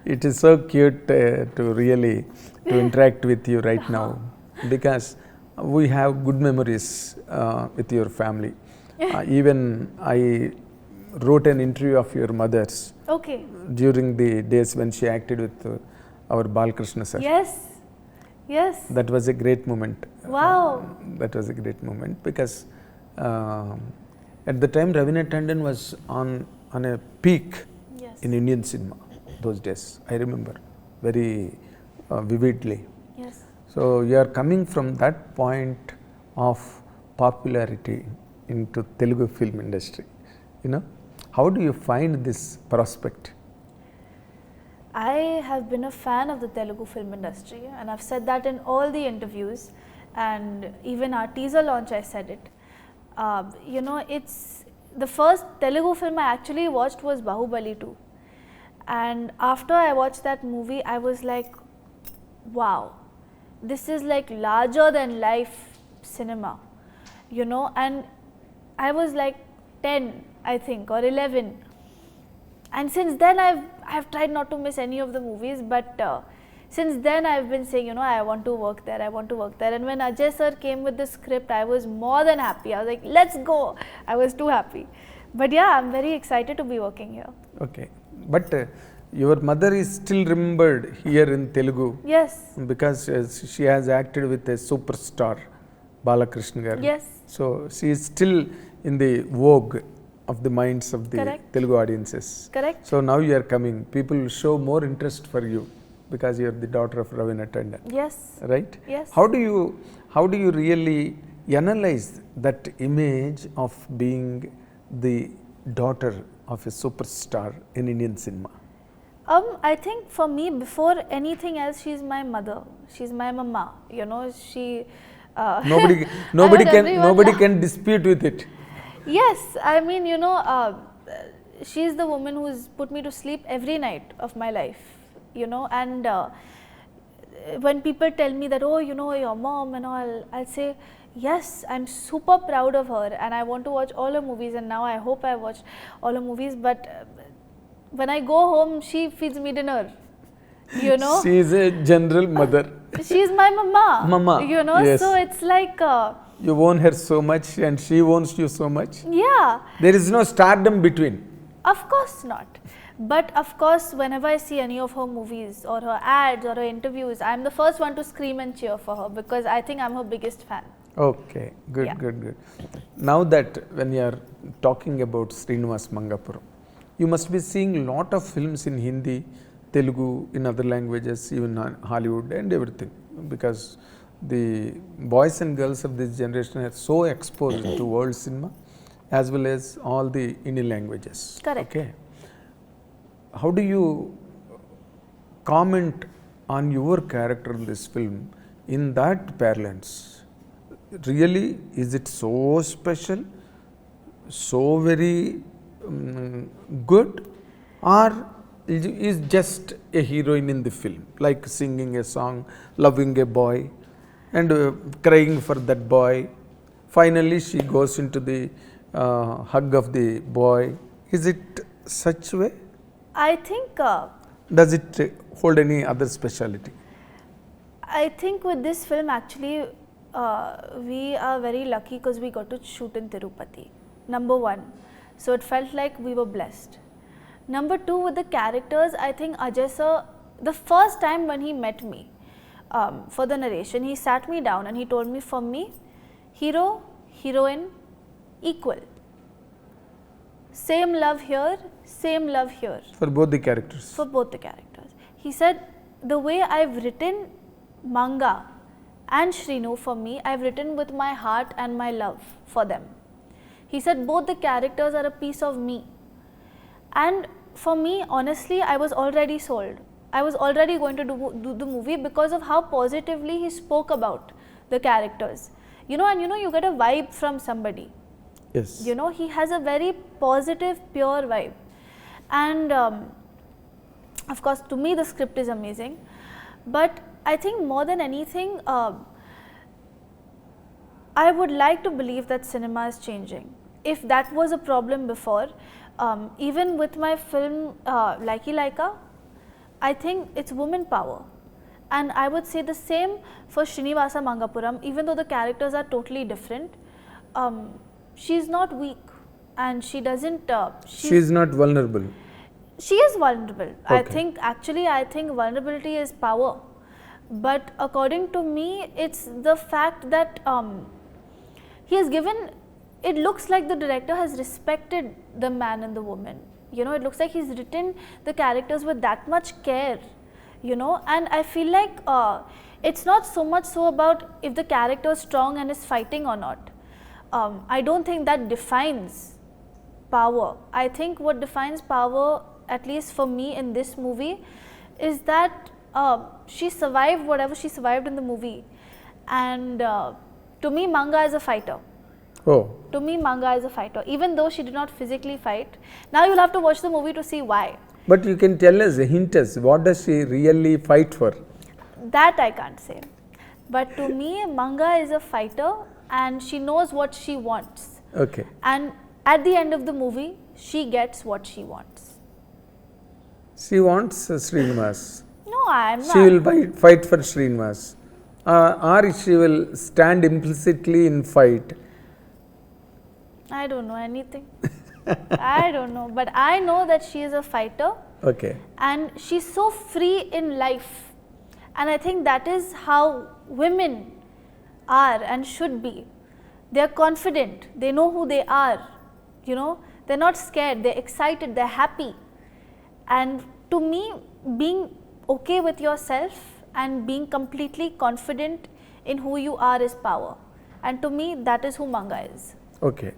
It is so cute to really to interact with you right now, because we have good memories with your family. Even I wrote an interview of your mother's Okay. during the days when she acted with our Balkrishna sir. Yes. Yes. That was a great moment. Wow. That was a great moment because at the time Ravina Tandon was on a peak Yes. in Indian cinema those days. I remember very vividly. Yes. So you are coming from that point of popularity into Telugu film industry. How do you find this prospect? I have been a fan of the Telugu film industry, and I've said that in all the interviews, and even our teaser launch I said it. It's the first Telugu film I actually watched was Bahubali 2, and after I watched that movie I was like, wow, this is like larger than life cinema, and I was like 10 I think, or 11, and since then I've tried not to miss any of the movies, but since then I've been saying, I want to work there, and when Ajay sir came with the script, I was more than happy. I was like, let's go. I was too happy. But yeah, I'm very excited to be working here. Okay, but your mother is still remembered here in Telugu. Yes. Because she has acted with a superstar, Balakrishna garu. Yes. So she is still in the vogue of the minds of the Correct. Telugu audiences. Correct. So now you are coming. People will show more interest for you because you are the daughter of Ravina Tandon. Yes. Right? Yes. How do you really analyze that image of being the daughter of a superstar in Indian cinema? I think for me, before anything else, she's my mother. She's my mama. She. Nobody can dispute with it. Yes, I mean, she's the woman who's put me to sleep every night of my life, and when people tell me that, oh, your mom and all, I'll say, yes, I'm super proud of her and I want to watch all her movies, and now I hope I watched all her movies, but when I go home, she feeds me dinner, She is a general mother. She's my mama. Mama, yes. So it's like... you own her so much and she owns you so much. Yeah. There is no stardom between. Of course not. But of course, whenever I see any of her movies or her ads or her interviews, I'm the first one to scream and cheer for her because I think I'm her biggest fan. Okay, good, Yeah. good. Now that when you are talking about Srinivas Mangapuram, you must be seeing a lot of films in Hindi, Telugu, in other languages, even Hollywood and everything, because the boys and girls of this generation are so exposed to world cinema as well as all the Indian languages. Correct. Okay. How do you comment on your character in this film in that parlance? Really, is it so special, so very good, or is just a heroine in the film, like singing a song, loving a boy and crying for that boy? Finally, she goes into the hug of the boy. Is it such way? I think... Does it hold any other speciality? I think with this film actually we are very lucky because we got to shoot in Tirupati, number one. So it felt like we were blessed. Number two, with the characters, I think Ajay sir, the first time when he met me for the narration, he sat me down and he told me, for me, hero, heroine, equal. Same love here, same love here. For both the characters? For both the characters. He said, the way I've written Manga and Shrinu for me, I've written with my heart and my love for them. He said, both the characters are a piece of me. And for me, honestly, I was already sold. I was already going to do the movie because of how positively he spoke about the characters. You get a vibe from somebody. Yes. He has a very positive, pure vibe. And of course, to me, the script is amazing. But I think more than anything, I would like to believe that cinema is changing. If that was a problem before, even with my film Likey Laika, I think it's woman power. And I would say the same for Srinivasa Mangapuram, even though the characters are totally different. She's not weak, and she doesn't. She is not vulnerable. She is vulnerable. I Okay. think vulnerability is power. But according to me, it's the fact that he has given. It looks like the director has respected the man and the woman. You know, it looks like he's written the characters with that much care. You know, and I feel like it's not so much so about if the character is strong and is fighting or not. I don't think that defines power. I think what defines power, at least for me in this movie, is that she survived whatever she survived in the movie. And to me, Manga is a fighter. Oh, To me, Manga is a fighter, even though she did not physically fight. Now you'll have to watch the movie to see why. but you can tell us, hint us, what does she really fight for? That I can't say. But to me, Manga is a fighter and she knows what she wants. Okay. And at the end of the movie, she gets what she wants. She wants Srinivas. No, I'm not. She will fight for Srinivas. Or she will stand implicitly in fight. I don't know anything. I don't know. But I know that she is a fighter Okay. and she's so free in life. And I think that is how women are and should be. They're confident, they know who they are, you know, they're not scared, they're excited, they're happy. And to me, being okay with yourself and being completely confident in who you are is power. And to me, that is who Manga is. Okay.